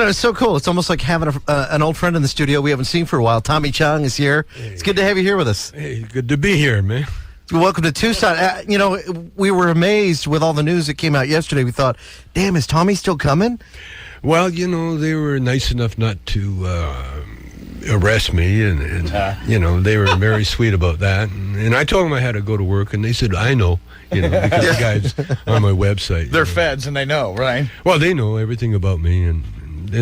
It's so cool. It's almost like having an old friend in the studio we haven't seen for a while. Tommy Chong is here. Hey. It's good to have you here with us. Hey, good to be here, man. Welcome to Tucson. We were amazed with all the news that came out yesterday. We thought, damn, is Tommy still coming? Well, they were nice enough not to arrest me, and they were very sweet about that. And I told them I had to go to work, and they said, I know, because the guys on my website. They're feds, and they know, right? Well, they know everything about me, and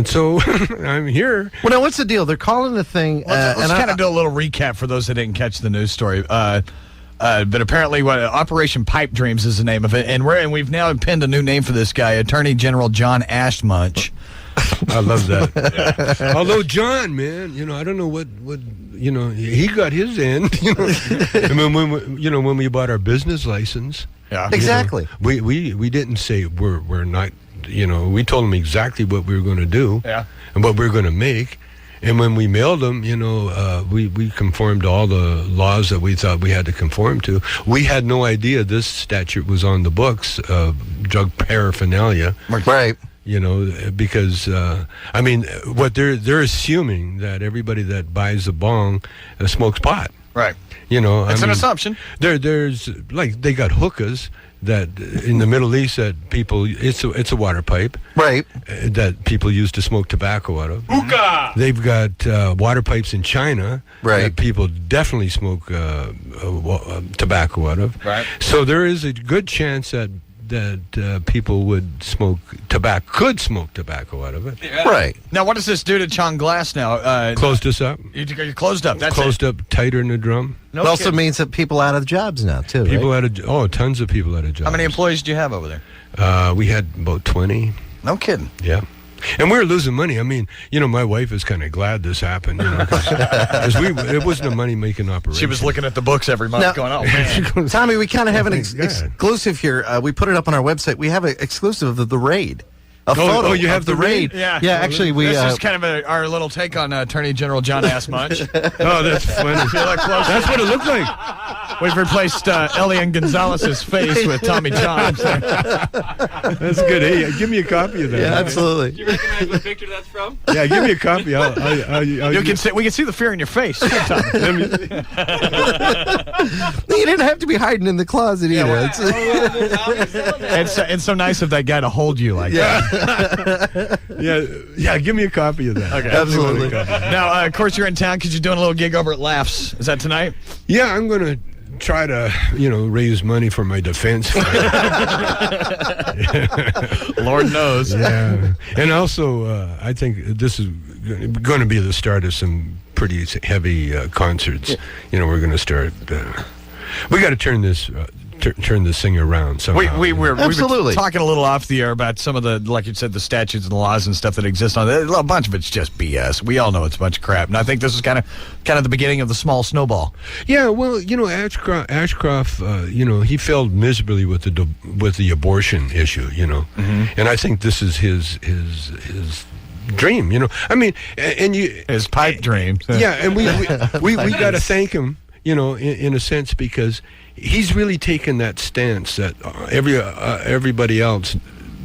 so I'm here. Well, now, what's the deal? They're calling the thing... let's kind of do a little recap for those that didn't catch the news story. But apparently, Operation Pipe Dreams is the name of it, and we've now pinned a new name for this guy, Attorney General John Ashmunch. I love that. Yeah. Although John, man, I don't know what he got his end. I mean, when we bought our business license, yeah, exactly. We didn't say we're not. We told him exactly what we were going to do, yeah, and what we were going to make. And when we mailed them, we conformed to all the laws that we thought we had to conform to. We had no idea this statute was on the books of drug paraphernalia. Right. Because what they're assuming that everybody that buys a bong smokes pot. Right. It's an assumption. There's like they got hookahs that in the Middle East that people it's a water pipe, right, that people use to smoke tobacco out of. Hookah. They've got water pipes in China, right, that people definitely smoke tobacco out of. Right. So there is a good chance that people would could smoke tobacco out of it. Yeah. Right. Now, what does this do to Chong Glass now? Closed us up. You closed up. That's closed up tighter than a drum. No, it also means that people out of jobs now, too. People right? tons of people out of jobs. How many employees do you have over there? We had about 20. No kidding. Yeah. And we were losing money. I mean, my wife is kind of glad this happened, because it wasn't a money-making operation. She was looking at the books every month going, oh, man. Tommy, we kind of have an exclusive here. We put it up on our website. We have an exclusive of the raid. A photo. Oh, you have the raid? Yeah. Yeah, actually, this is kind of our little take on Attorney General John Ashmunch. Oh, that's funny. That's what it looked like. We've replaced Elian Gonzalez's face with Tommy Chong. That's good. Hey, give me a copy of that. Yeah, absolutely. Do you recognize what picture that's from? Yeah, give me a copy. We can see the fear in your face. You didn't have to be hiding in the closet either. It's so nice of that guy to hold you like that. Yeah, give me a copy of that. Okay, absolutely. Now, of course, you're in town because you're doing a little gig over at Laughs. Is that tonight? Yeah, I'm going to try to, raise money for my defense fund. Lord knows. Yeah. And also, I think this is going to be the start of some pretty heavy concerts. Yeah. We're going to start. We got to turn this thing around somehow. We were talking a little off the air about some of the, like you said, the statutes and the laws and stuff that exist on it. A bunch of it's just BS. We all know it's a bunch of crap, and I think this is kind of the beginning of the small snowball. Yeah, well, Ashcroft, he failed miserably with the abortion issue, Mm-hmm. and I think this is his dream, I mean, and his pipe dream. Yeah, and we got to thank him, in a sense, because he's really taken that stance that everybody else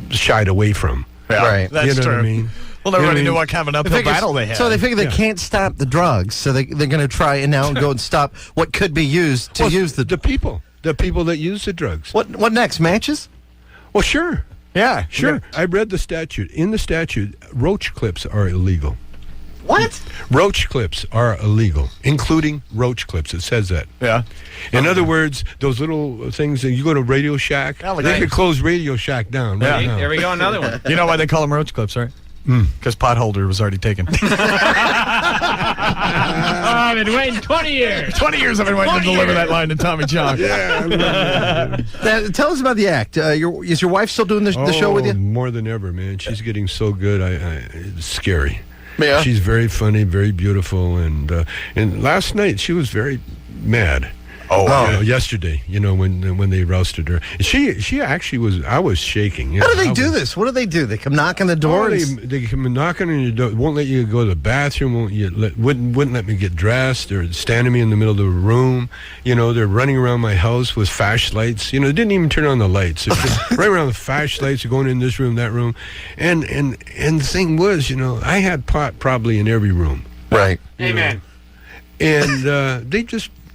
shied away from. Yeah, right. That's true. What I mean? Well, everybody knew what kind of an uphill battle they had. So they figure they can't stop the drugs, so they're going to try and now go and stop what could be used to use the people that use the drugs. What next? Matches? Well, sure. Yeah, sure. Yeah. I read the statute. In the statute, roach clips are illegal. What? Roach clips are illegal, including roach clips. It says that. Yeah. In other words, those little things that you go to Radio Shack, they could close Radio Shack down. Yeah. Right now. There we go, another one. You know why they call them roach clips, right? Because potholder was already taken. I've been waiting 20 years. 20 years I've been waiting to deliver that line to Tommy Chong. Yeah. Tell us about the act. Is your wife still doing the show with you? More than ever, man. She's getting so good. It's scary. Yeah. She's very funny, very beautiful, and last night she was very mad. Yesterday, when they rousted her. She actually was, I was shaking. How do they do this? What do they do? They come knock on the door? They come knocking on your door, won't let you go to the bathroom, wouldn't let me get dressed. They're standing me in the middle of the room. They're running around my house with flashlights. They didn't even turn on the lights. They're just right around the flashlights, going in this room, that room. And the thing was, I had pot probably in every room. Right. Amen. And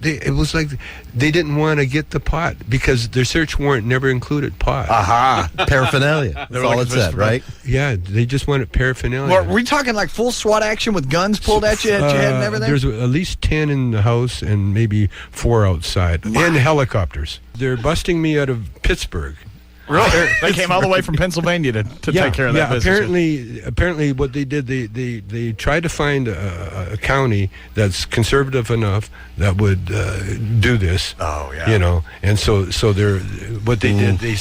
it was like they didn't want to get the pot because their search warrant never included pot. Aha. Paraphernalia. That's all it said, right? Yeah, they just wanted paraphernalia. Well, are we talking like full SWAT action with guns pulled at you, at your head and everything? There's at least 10 in the house and maybe 4 outside. And helicopters. They're busting me out of Pittsburgh. Really? They came all the way from Pennsylvania to take care of that business. Apparently what they did, they tried to find a county that's conservative enough that would do this. Oh, yeah. And so they're what they did, they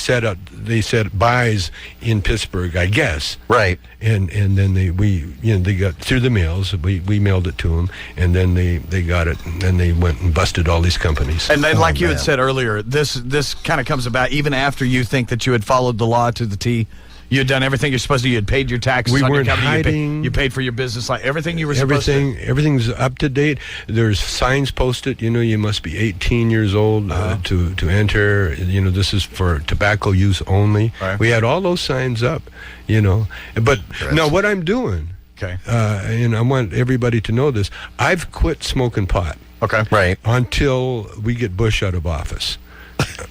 set buys in Pittsburgh, I guess. Right. And then they got through the mails. We mailed it to them, and then they got it, and then they went and busted all these companies. And then, like you had said earlier, this kind of comes about even after you think that you had followed the law to the T. You had done everything you're supposed to. You had paid your taxes. We on weren't your company. hiding. You paid for your business, like everything you were supposed to. Everything's up to date. There's signs posted. You must be 18 years old to enter. This is for tobacco use only. Right. We had all those signs up. But now what I'm doing. Okay. And I want everybody to know this. I've quit smoking pot. Okay. Right. Until we get Bush out of office.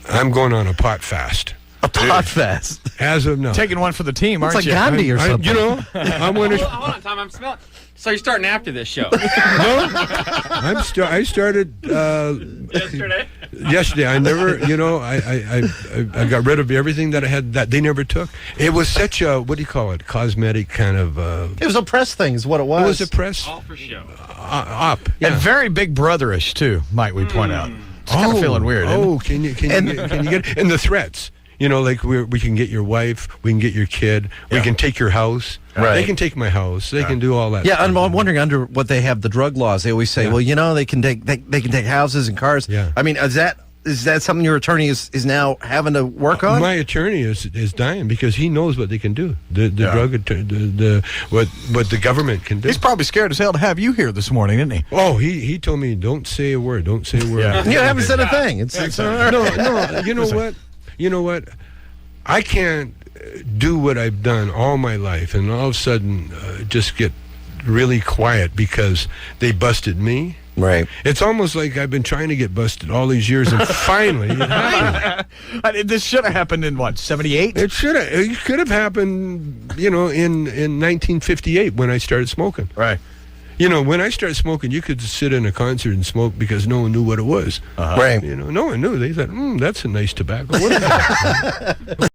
I'm going on a pot fast. A pot fast. As of now. Taking one for the team, aren't It's like you? Gandhi or something. I want to. Hold on, Tom. I'm smelling. So you're starting after this show? I started Yesterday. yesterday. I never, I got rid of everything that I had that they never took. It was such a cosmetic kind of. It was a press thing, is what it was. It was a press All for show. op. And very big brotherish too, might we point out? It's kind of feeling weird. Isn't it? Can you get and the threats? Like we can get your wife, we can get your kid, we can take your house. Right. They can take my house. They can do all that. Yeah, I'm wondering under what they have the drug laws. They always say, well, they can take houses and cars. Yeah. I mean, is that something your attorney is now having to work on? My attorney is dying because he knows what they can do. The drug what the government can do. He's probably scared as hell to have you here this morning, isn't he? Oh, he told me don't say a word. Don't say a word. Yeah. You haven't said a thing. It's No. You know what? I can't do what I've done all my life and all of a sudden just get really quiet because they busted me. Right. It's almost like I've been trying to get busted all these years, and finally it happened. This should have happened in what, 78? It could have happened, in 1958 when I started smoking. Right. When I started smoking, you could sit in a concert and smoke because no one knew what it was. Right. No one knew. They thought, that's a nice tobacco. What is that?